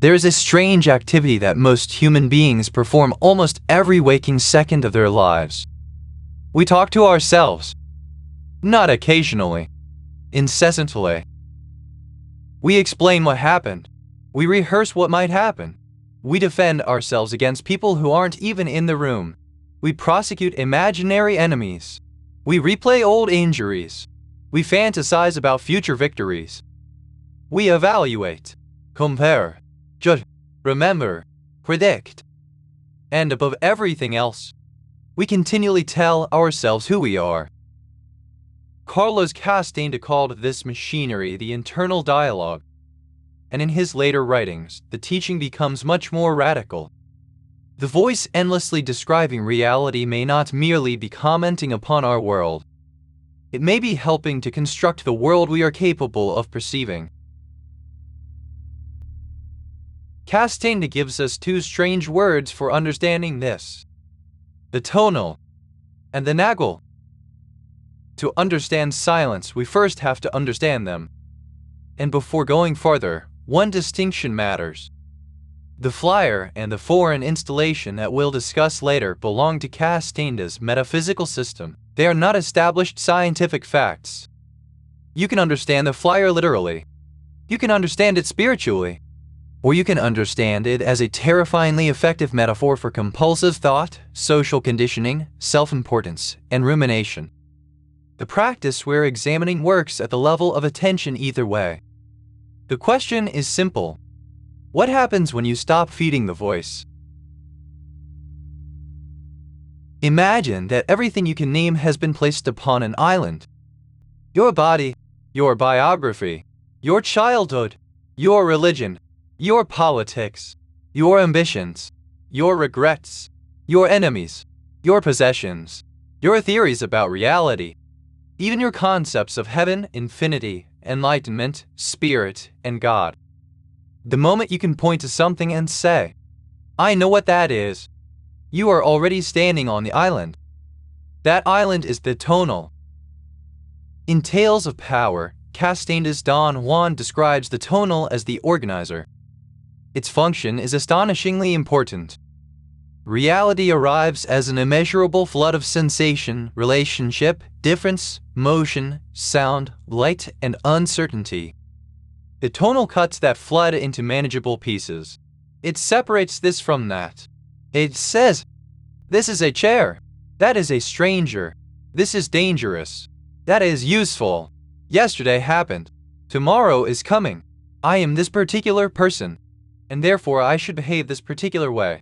There is a strange activity that most human beings perform almost every waking second of their lives. We talk to ourselves. Not occasionally. Incessantly. We explain what happened. We rehearse what might happen. We defend ourselves against people who aren't even in the room. We prosecute imaginary enemies. We replay old injuries. We fantasize about future victories. We evaluate, compare, judge, remember, predict. And above everything else, we continually tell ourselves who we are. Carlos Castaneda called this machinery the internal dialogue, and in his later writings, the teaching becomes much more radical. The voice endlessly describing reality may not merely be commenting upon our world. It may be helping to construct the world we are capable of perceiving. Castaneda gives us two strange words for understanding this: the tonal and the Nagual. To understand silence, we first have to understand them. And before going farther, one distinction matters. The flyer and the foreign installation that we'll discuss later belong to Castaneda's metaphysical system. They are not established scientific facts. You can understand the flyer literally. You can understand it spiritually. Or you can understand it as a terrifyingly effective metaphor for compulsive thought, social conditioning, self-importance, and rumination. The practice we're examining works at the level of attention either way. The question is simple. What happens when you stop feeding the voice? Imagine that everything you can name has been placed upon an island. Your body, your biography, your childhood, your religion, your politics, your ambitions, your regrets, your enemies, your possessions, your theories about reality, even your concepts of heaven, infinity, enlightenment, spirit, and God. The moment you can point to something and say, "I know what that is," you are already standing on the island. That island is the tonal. In Tales of Power, Castaneda's Don Juan describes the tonal as the organizer. Its function is astonishingly important. Reality arrives as an immeasurable flood of sensation, relationship, difference, motion, sound, light, and uncertainty. The tonal cuts that flood into manageable pieces. It separates this from that. It says, "This is a chair. That is a stranger. This is dangerous. That is useful. Yesterday happened. Tomorrow is coming. I am this particular person, and therefore I should behave this particular way."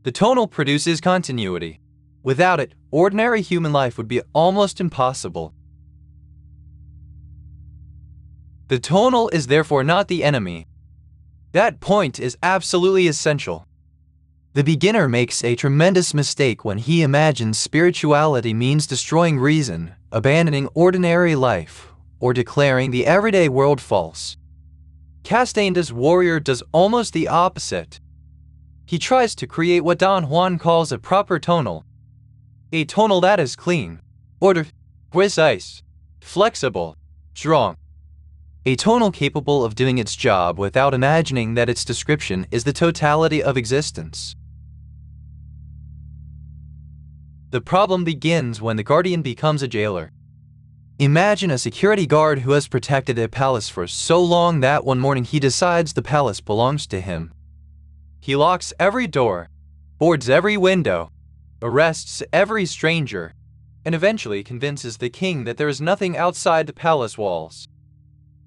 The tonal produces continuity. Without it, ordinary human life would be almost impossible. The tonal is therefore not the enemy. That point is absolutely essential. The beginner makes a tremendous mistake when he imagines spirituality means destroying reason, abandoning ordinary life, or declaring the everyday world false. Castaneda's warrior does almost the opposite. He tries to create what Don Juan calls a proper tonal. A tonal that is clean, ordered, precise, flexible, strong. A tonal capable of doing its job without imagining that its description is the totality of existence. The problem begins when the guardian becomes a jailer. Imagine a security guard who has protected a palace for so long that one morning he decides the palace belongs to him. He locks every door, boards every window, arrests every stranger, and eventually convinces the king that there is nothing outside the palace walls.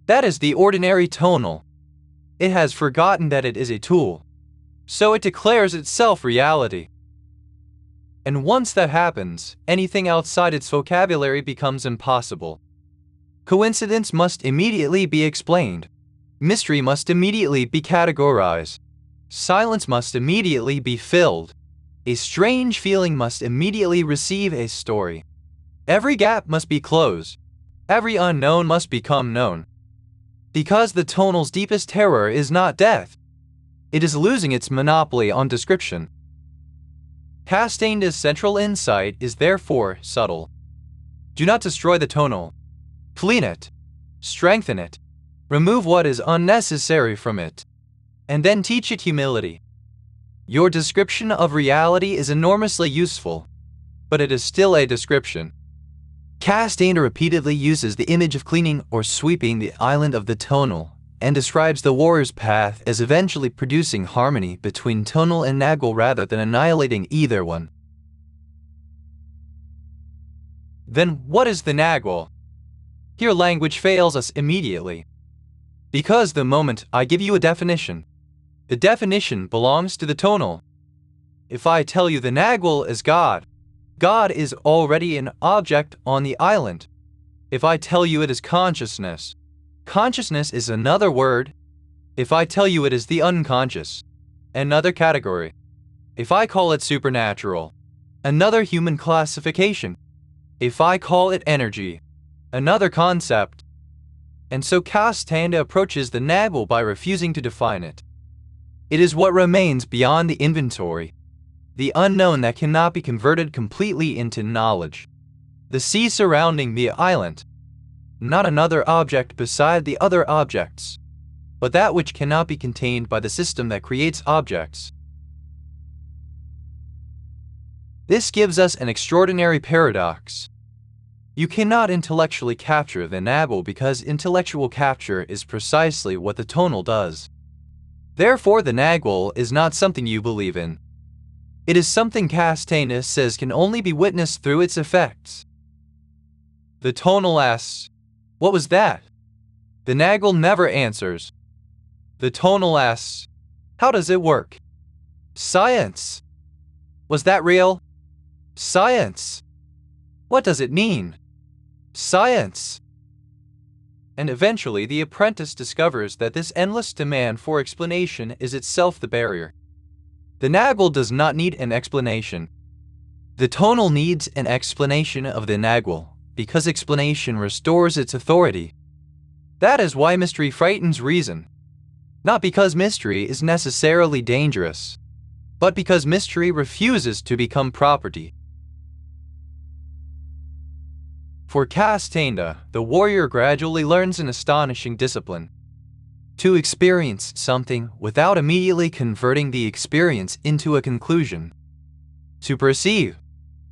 That is the ordinary tonal. It has forgotten that it is a tool, so it declares itself reality. And once that happens, anything outside its vocabulary becomes impossible. Coincidence must immediately be explained. Mystery must immediately be categorized. Silence must immediately be filled. A strange feeling must immediately receive a story. Every gap must be closed. Every unknown must become known. Because the tonal's deepest terror is not death. It is losing its monopoly on description. Castaneda's central insight is therefore subtle. Do not destroy the tonal. Clean it. Strengthen it. Remove what is unnecessary from it. and then teach it humility. Your description of reality is enormously useful, but it is still a description. Castaneda repeatedly uses the image of cleaning or sweeping the island of the tonal and describes the warrior's path as eventually producing harmony between tonal and Nagual rather than annihilating either one. Then what is the Nagual? Here language fails us immediately. Because the moment I give you a definition, the definition belongs to the tonal. If I tell you the Nagual is God, God is already an object on the island. If I tell you it is consciousness, consciousness is another word. If I tell you it is the unconscious, another category. If I call it supernatural, another human classification. If I call it energy, another concept. And so Castaneda approaches the Nagual by refusing to define it. It is what remains beyond the inventory, the unknown that cannot be converted completely into knowledge. The sea surrounding the island, not another object beside the other objects, but that which cannot be contained by the system that creates objects. This gives us an extraordinary paradox. You cannot intellectually capture the Nagual because intellectual capture is precisely what the tonal does. Therefore, the Nagual is not something you believe in. It is something Castaneda says can only be witnessed through its effects. The tonal asks, "What was that?" The Nagual never answers. The tonal asks, "How does it work?" Science. Was that real? Science. What does it mean? Science. And eventually the apprentice discovers that this endless demand for explanation is itself the barrier. The Nagual does not need an explanation. The tonal needs an explanation of the Nagual, because explanation restores its authority. That is why mystery frightens reason. Not because mystery is necessarily dangerous, but because mystery refuses to become property. For Castaneda, the warrior gradually learns an astonishing discipline: to experience something without immediately converting the experience into a conclusion. To perceive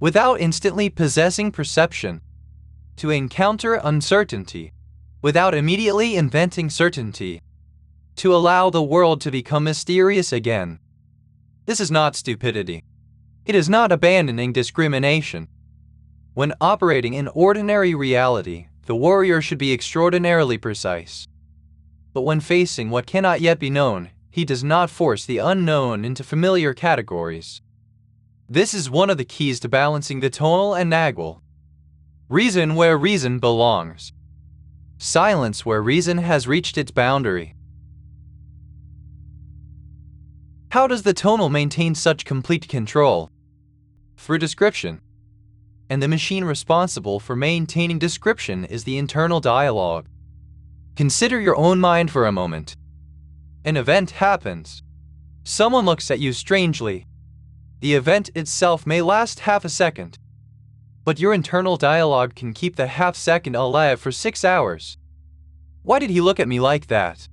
without instantly possessing perception. To encounter uncertainty without immediately inventing certainty. To allow the world to become mysterious again. This is not stupidity. It is not abandoning discrimination. When operating in ordinary reality, the warrior should be extraordinarily precise. But when facing what cannot yet be known, he does not force the unknown into familiar categories. This is one of the keys to balancing the tonal and Nagual. Reason where reason belongs. Silence where reason has reached its boundary. How does the tonal maintain such complete control? Through description. And the machine responsible for maintaining description is the internal dialogue. Consider your own mind for a moment. An event happens. Someone looks at you strangely. The event itself may last half a second, but your internal dialogue can keep the half second alive for 6 hours. Why did he look at me like that?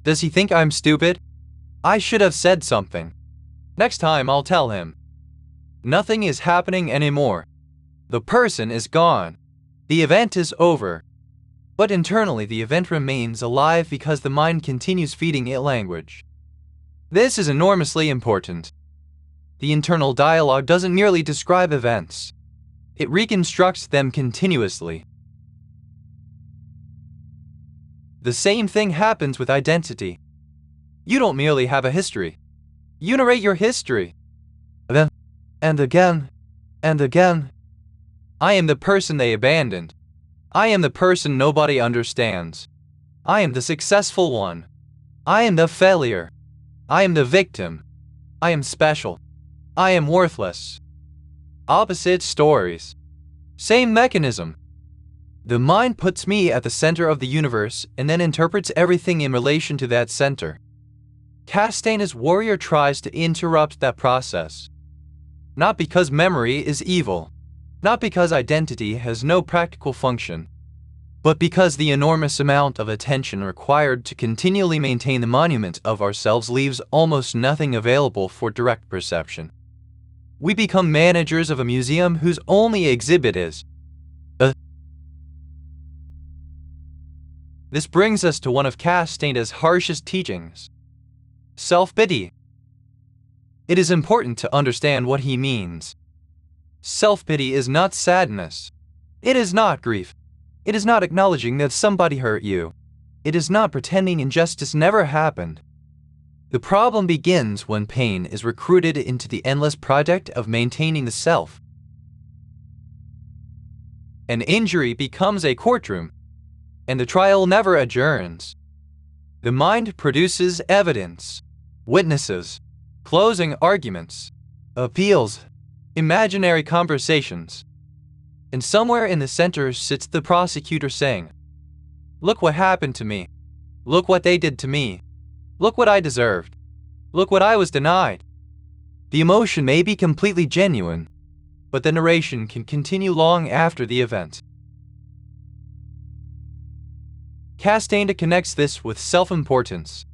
Does he think I'm stupid? I should have said something. Next time I'll tell him. Nothing is happening anymore. The person is gone. The event is over. But internally the event remains alive because the mind continues feeding it language. This is enormously important. The internal dialogue doesn't merely describe events. It reconstructs them continuously. The same thing happens with identity. You don't merely have a history. You narrate your history. Again, and again, and again. I am the person they abandoned. I am the person nobody understands. I am the successful one. I am the failure. I am the victim. I am special. I am worthless. Opposite stories. Same mechanism. The mind puts me at the center of the universe and then interprets everything in relation to that center. Castaneda's warrior tries to interrupt that process. Not because memory is evil. Not because identity has no practical function, but because the enormous amount of attention required to continually maintain the monument of ourselves leaves almost nothing available for direct perception. We become managers of a museum whose only exhibit is a. This brings us to one of Castaneda's harshest teachings, self-pity. It is important to understand what he means. Self-pity is not sadness. It is not grief. It is not acknowledging that somebody hurt you. It is not pretending injustice never happened. The problem begins when pain is recruited into the endless project of maintaining the self. An injury becomes a courtroom, and the trial never adjourns. The mind produces evidence, witnesses, closing arguments, appeals, imaginary conversations. And somewhere in the center sits the prosecutor saying, "Look what happened to me. Look what they did to me. Look what I deserved. Look what I was denied." The emotion may be completely genuine, but the narration can continue long after the event. Castaneda connects this with self-importance.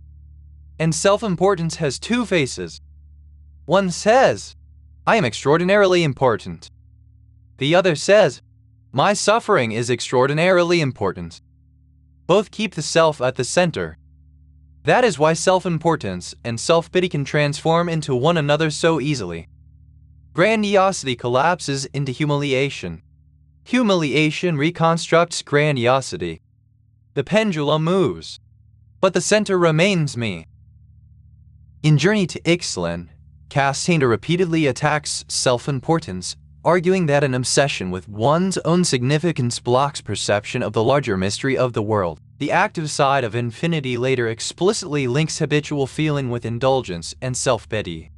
And self-importance has two faces. One says, "I am extraordinarily important." The other says, "My suffering is extraordinarily important." Both keep the self at the center. That is why self-importance and self-pity can transform into one another so easily. Grandiosity collapses into humiliation. Humiliation reconstructs grandiosity. The pendulum moves, but the center remains me. In Journey to Ixtlan, Castaneda repeatedly attacks self-importance, arguing that an obsession with one's own significance blocks perception of the larger mystery of the world. The active side of infinity later explicitly links habitual feeling with indulgence and self-pity.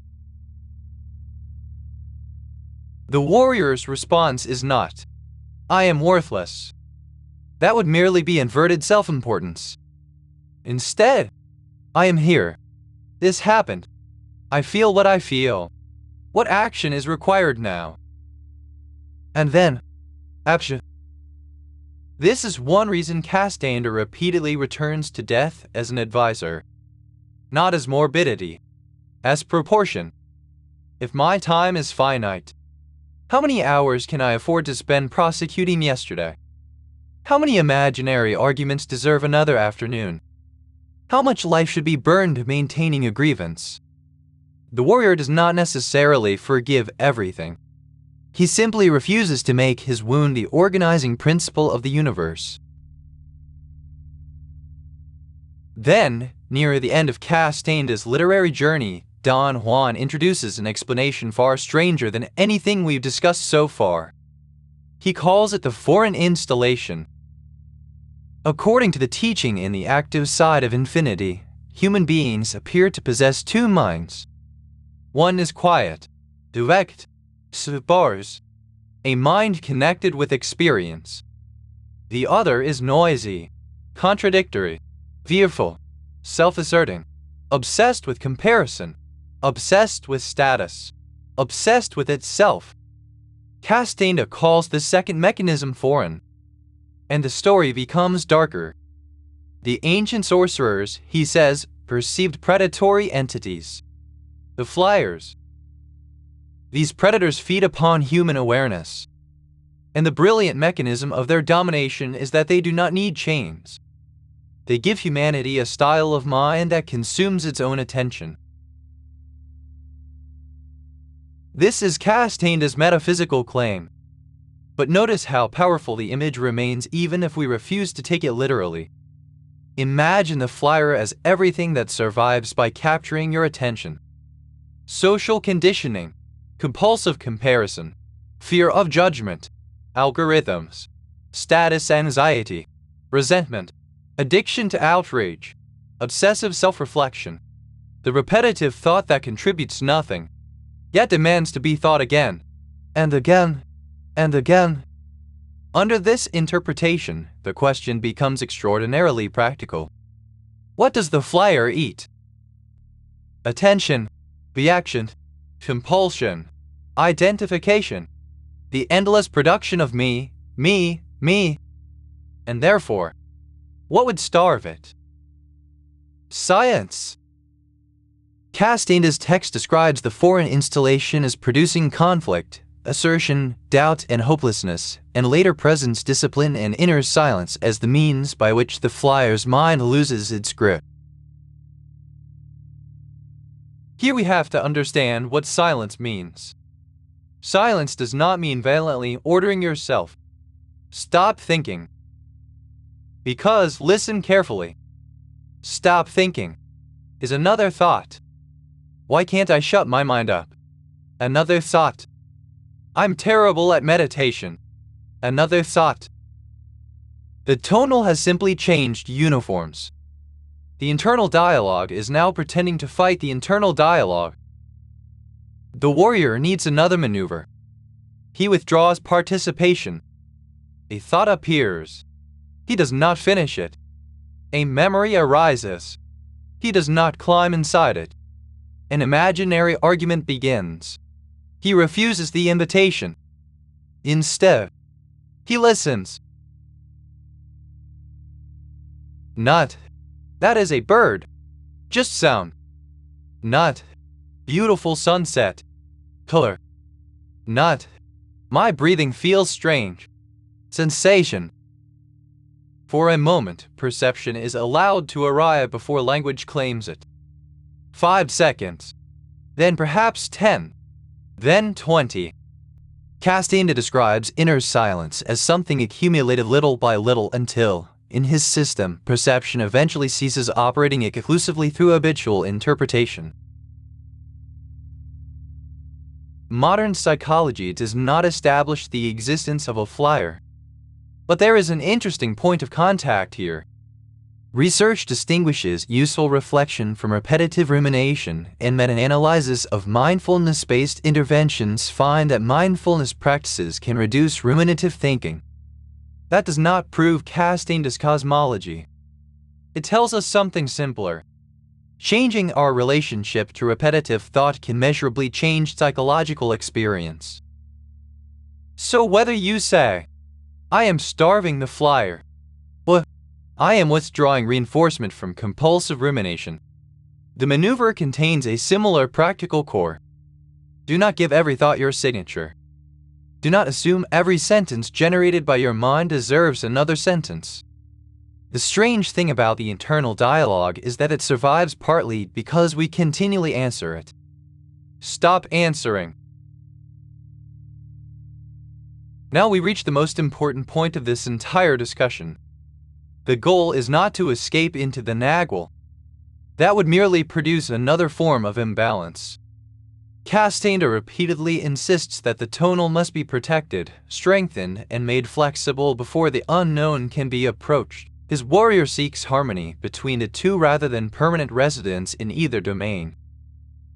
The warrior's response is not, "I am worthless." That would merely be inverted self-importance. Instead, "I am here. This happened. I feel what I feel. What action is required now?" And then, action. This is one reason Castaneda repeatedly returns to death as an advisor, not as morbidity, as proportion. If my time is finite, how many hours can I afford to spend prosecuting yesterday? How many imaginary arguments deserve another afternoon? How much life should be burned maintaining a grievance? The warrior does not necessarily forgive everything. He simply refuses to make his wound the organizing principle of the universe. Then, near the end of Castaneda's literary journey, Don Juan introduces an explanation far stranger than anything we've discussed so far. He calls it the foreign installation. According to the teaching in the active side of infinity, human beings appear to possess two minds. One is quiet, direct, 𝗬𝗏𝗍, a mind connected with experience. The other is noisy, contradictory, fearful, self-asserting, obsessed with comparison, obsessed with status, obsessed with itself. Castaneda calls the second mechanism foreign, and the story becomes darker. The ancient sorcerers, he says, perceived predatory entities, the flyers. These predators feed upon human awareness, and the brilliant mechanism of their domination is that they do not need chains. They give humanity a style of mind that consumes its own attention. This is Castaneda's metaphysical claim. But notice how powerful the image remains even if we refuse to take it literally. Imagine the flyer as everything that survives by capturing your attention. Social conditioning, compulsive comparison, fear of judgment, algorithms, status anxiety, resentment, addiction to outrage, obsessive self-reflection, the repetitive thought that contributes nothing, yet demands to be thought again, and again, and again. Under this interpretation, the question becomes extraordinarily practical. What does the flyer eat? Attention, reaction, compulsion, identification, the endless production of me, me, me. And therefore, what would starve it? Science. Castaneda's text describes the foreign installation as producing conflict, assertion, doubt, and hopelessness, and later presents discipline and inner silence as the means by which the flyer's mind loses its grip. Here we have to understand what silence means. Silence does not mean violently ordering yourself. Stop thinking. Because, listen carefully. Stop thinking is another thought. Why can't I shut my mind up? Another thought. I'm terrible at meditation. Another thought. The tonal has simply changed uniforms. The internal dialogue is now pretending to fight the internal dialogue. The warrior needs another maneuver. He withdraws participation. A thought appears. He does not finish it. A memory arises. He does not climb inside it. An imaginary argument begins. He refuses the invitation. Instead, he listens. Not, that is a bird. Just sound. Not, beautiful sunset. Color. Not, my breathing feels strange. Sensation. For a moment, perception is allowed to arrive before language claims it. 5 seconds. Then perhaps 10. Then 20. Castaneda describes inner silence as something accumulated little by little until, in his system, perception eventually ceases operating exclusively through habitual interpretation. Modern psychology does not establish the existence of a flyer. But there is an interesting point of contact here. Research distinguishes useful reflection from repetitive rumination, and meta-analysis of mindfulness-based interventions find that mindfulness practices can reduce ruminative thinking. That does not prove Castaneda's cosmology. It tells us something simpler. Changing our relationship to repetitive thought can measurably change psychological experience. So whether you say, I am starving the flyer, or I am withdrawing reinforcement from compulsive rumination, the maneuver contains a similar practical core. Do not give every thought your signature. Do not assume every sentence generated by your mind deserves another sentence. The strange thing about the internal dialogue is that it survives partly because we continually answer it. Stop answering. Now we reach the most important point of this entire discussion. The goal is not to escape into the Nagual. That would merely produce another form of imbalance. Castaneda repeatedly insists that the tonal must be protected, strengthened, and made flexible before the unknown can be approached. His warrior seeks harmony between the two rather than permanent residence in either domain.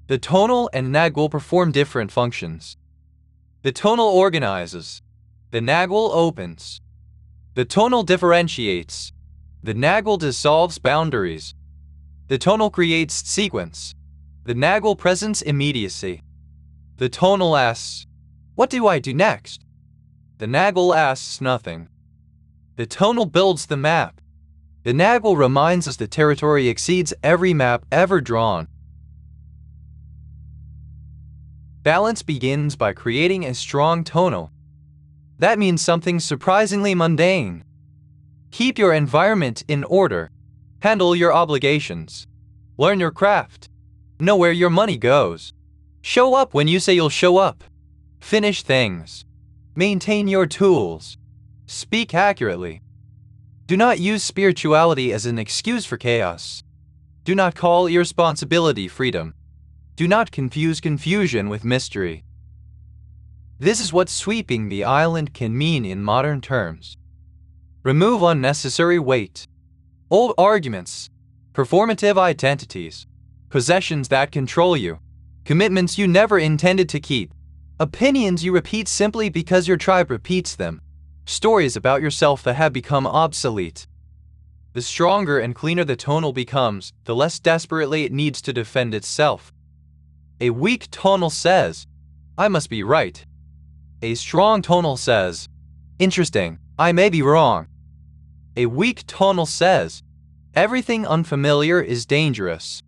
The tonal and Nagual perform different functions. The tonal organizes. The Nagual opens. The tonal differentiates. The Nagual dissolves boundaries. The tonal creates sequence. The Nagual presents immediacy. The tonal asks, what do I do next? The Nagual asks nothing. The tonal builds the map. The Nagual reminds us the territory exceeds every map ever drawn. Balance begins by creating a strong tonal. That means something surprisingly mundane. Keep your environment in order. Handle your obligations. Learn your craft. Know where your money goes. Show up when you say you'll show up. Finish things. Maintain your tools. Speak accurately. Do not use spirituality as an excuse for chaos. Do not call irresponsibility freedom. Do not confuse confusion with mystery. This is what sweeping the island can mean in modern terms. Remove unnecessary weight. Old arguments. Performative identities. Possessions that control you. Commitments you never intended to keep. Opinions you repeat simply because your tribe repeats them. Stories about yourself that have become obsolete. The stronger and cleaner the tonal becomes, the less desperately it needs to defend itself. A weak tonal says, I must be right. A strong tonal says, interesting, I may be wrong. A weak tonal says, everything unfamiliar is dangerous.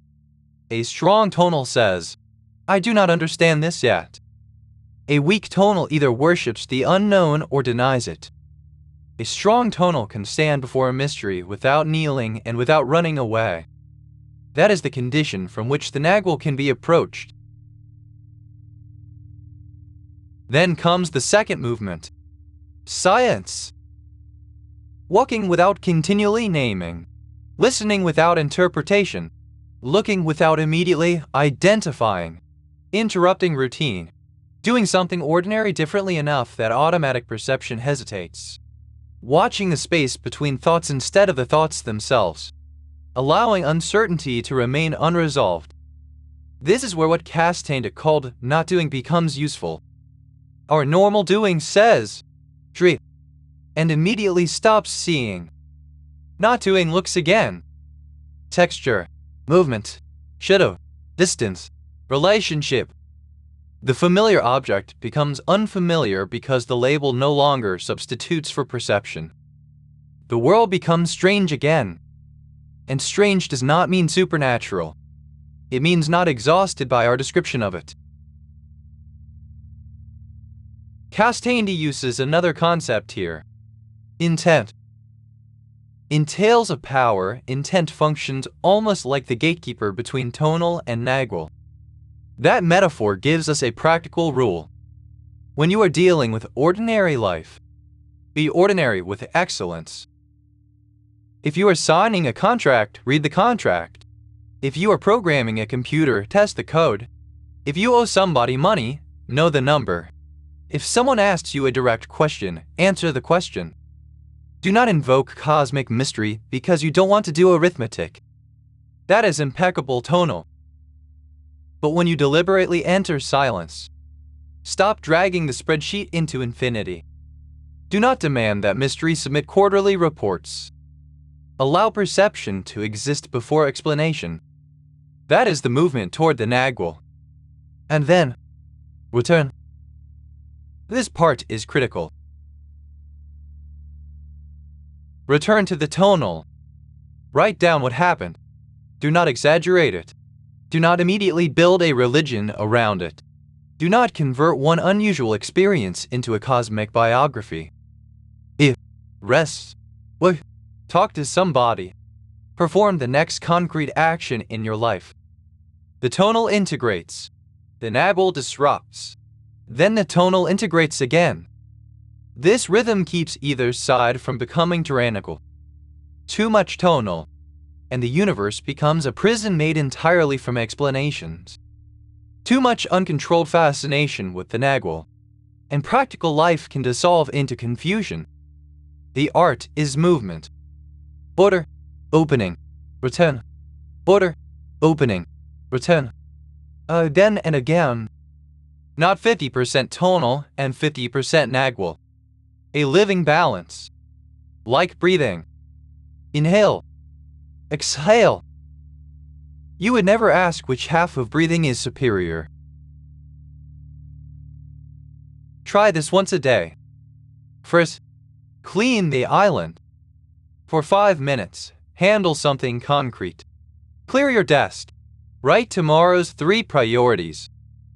A strong tonal says, I do not understand this yet. A weak tonal either worships the unknown or denies it. A strong tonal can stand before a mystery without kneeling and without running away. That is the condition from which the Nagual can be approached. Then comes the second movement, science. Walking without continually naming, listening without interpretation, looking without immediately identifying, interrupting routine, doing something ordinary differently enough that automatic perception hesitates, watching the space between thoughts instead of the thoughts themselves, allowing uncertainty to remain unresolved. This is where what Castaneda called not doing becomes useful. Our normal doing says, 𝗳𝗓𝗏, and immediately stops seeing. Not doing looks again. Texture, movement, shadow, distance, relationship. The familiar object becomes unfamiliar because the label no longer substitutes for perception. The world becomes strange again. And strange does not mean supernatural. It means not exhausted by our description of it. Castaneda uses another concept here, intent. In Tales of Power, intent functions almost like the gatekeeper between tonal and Nagual. That metaphor gives us a practical rule. When you are dealing with ordinary life, be ordinary with excellence. If you are signing a contract, read the contract. If you are programming a computer, test the code. If you owe somebody money, know the number. If someone asks you a direct question, answer the question. Do not invoke cosmic mystery because you don't want to do arithmetic. That is impeccable tonal. But when you deliberately enter silence, stop dragging the spreadsheet into infinity. Do not demand that mystery submit quarterly reports. Allow perception to exist before explanation. That is the movement toward the Nagual. And then, return. This part is critical. Return to the tonal. Write down what happened. Do not exaggerate it. Do not immediately build a religion around it. Do not convert one unusual experience into a cosmic biography. If rest, talk to somebody. Perform the next concrete action in your life. The tonal integrates. The Nagual disrupts. Then the tonal integrates again. This rhythm keeps either side from becoming tyrannical. Too much tonal, and the universe becomes a prison made entirely from explanations. Too much uncontrolled fascination with the Nagual, and practical life can dissolve into confusion. The art is movement. Order, opening, return. Order, opening, return. Again and again. Not 50% tonal and 50% Nagual. A living balance. Like breathing. Inhale. Exhale. You would never ask which half of breathing is superior. Try this once a day. First, clean the island. For 5 minutes, handle something concrete. Clear your desk. Write tomorrow's 3 priorities.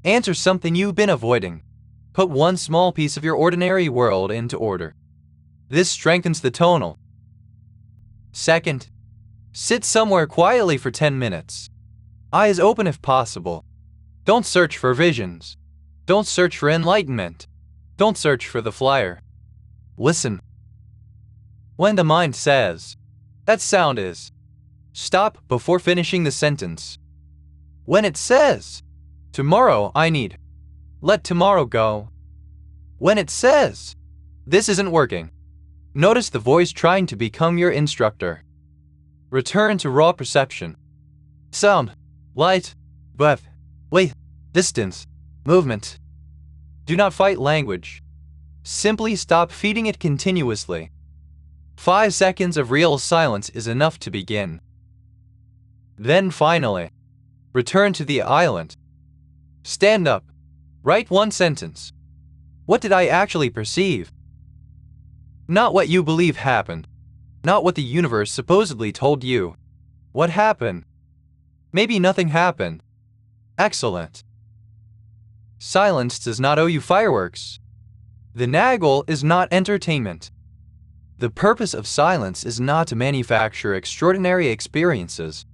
Answer something you've been avoiding. Put one small piece of your ordinary world into order. This strengthens the tonal. Second, sit somewhere quietly for 10 minutes. Eyes open if possible. Don't search for visions. Don't search for enlightenment. Don't search for the flyer. Listen. When the mind says, that sound is, stop before finishing the sentence. When it says, tomorrow I need, let tomorrow go. When it says, this isn't working, notice the voice trying to become your instructor. Return to raw perception. Sound, light, breath, weight, distance, movement. Do not fight language. Simply stop feeding it continuously. 5 seconds of real silence is enough to begin. Then finally, return to the island. Stand up. Write one sentence. What did I actually perceive? Not what you believe happened. not what the universe supposedly told you. What happened? Maybe nothing happened. Excellent. Silence does not owe you fireworks. The Nagual is not entertainment. The purpose of silence is not to manufacture extraordinary experiences.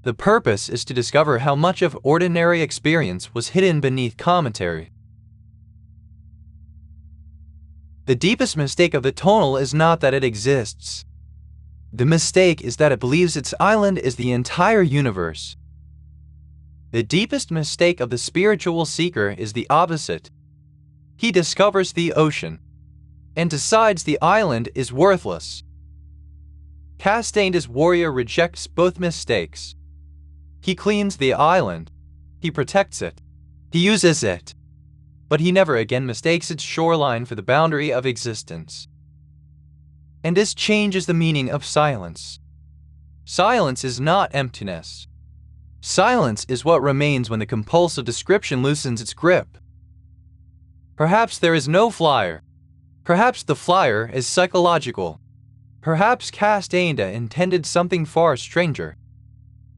The purpose is to discover how much of ordinary experience was hidden beneath commentary. The deepest mistake of the tonal is not that it exists. The mistake is that it believes its island is the entire universe. The deepest mistake of the spiritual seeker is the opposite. He discovers the ocean and decides the island is worthless. Castaneda's warrior rejects both mistakes. He cleans the island. He protects it. He uses it. But he never again mistakes its shoreline for the boundary of existence. And this changes the meaning of silence. Silence is not emptiness. Silence is what remains when the compulsive description loosens its grip. Perhaps there is no flyer. Perhaps the flyer is psychological. Perhaps Castaneda intended something far stranger.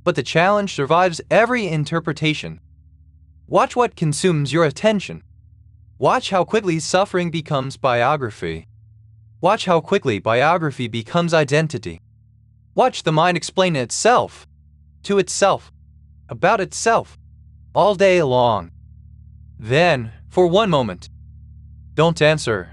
But the challenge survives every interpretation. Watch what consumes your attention. Watch how quickly suffering becomes biography. Watch how quickly biography becomes identity. Watch the mind explain itself, to itself, about itself, all day long. Then, for one moment, don't answer.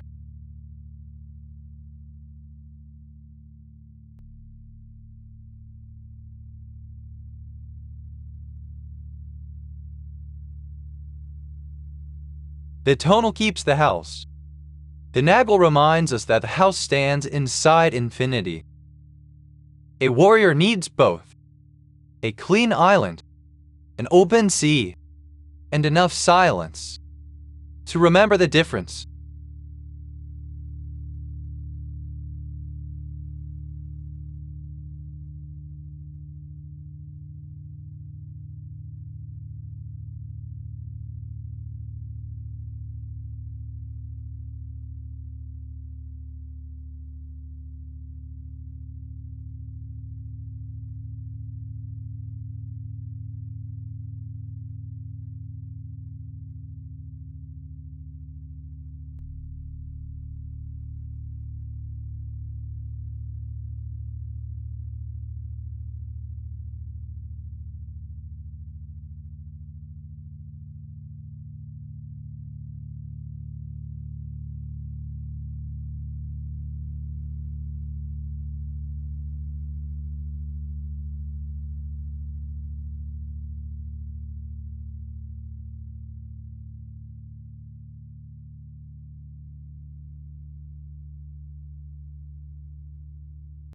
The tonal keeps the house. The Nagual reminds us that the house stands inside infinity. A warrior needs both: a clean island, an open sea, and enough silence to remember the difference.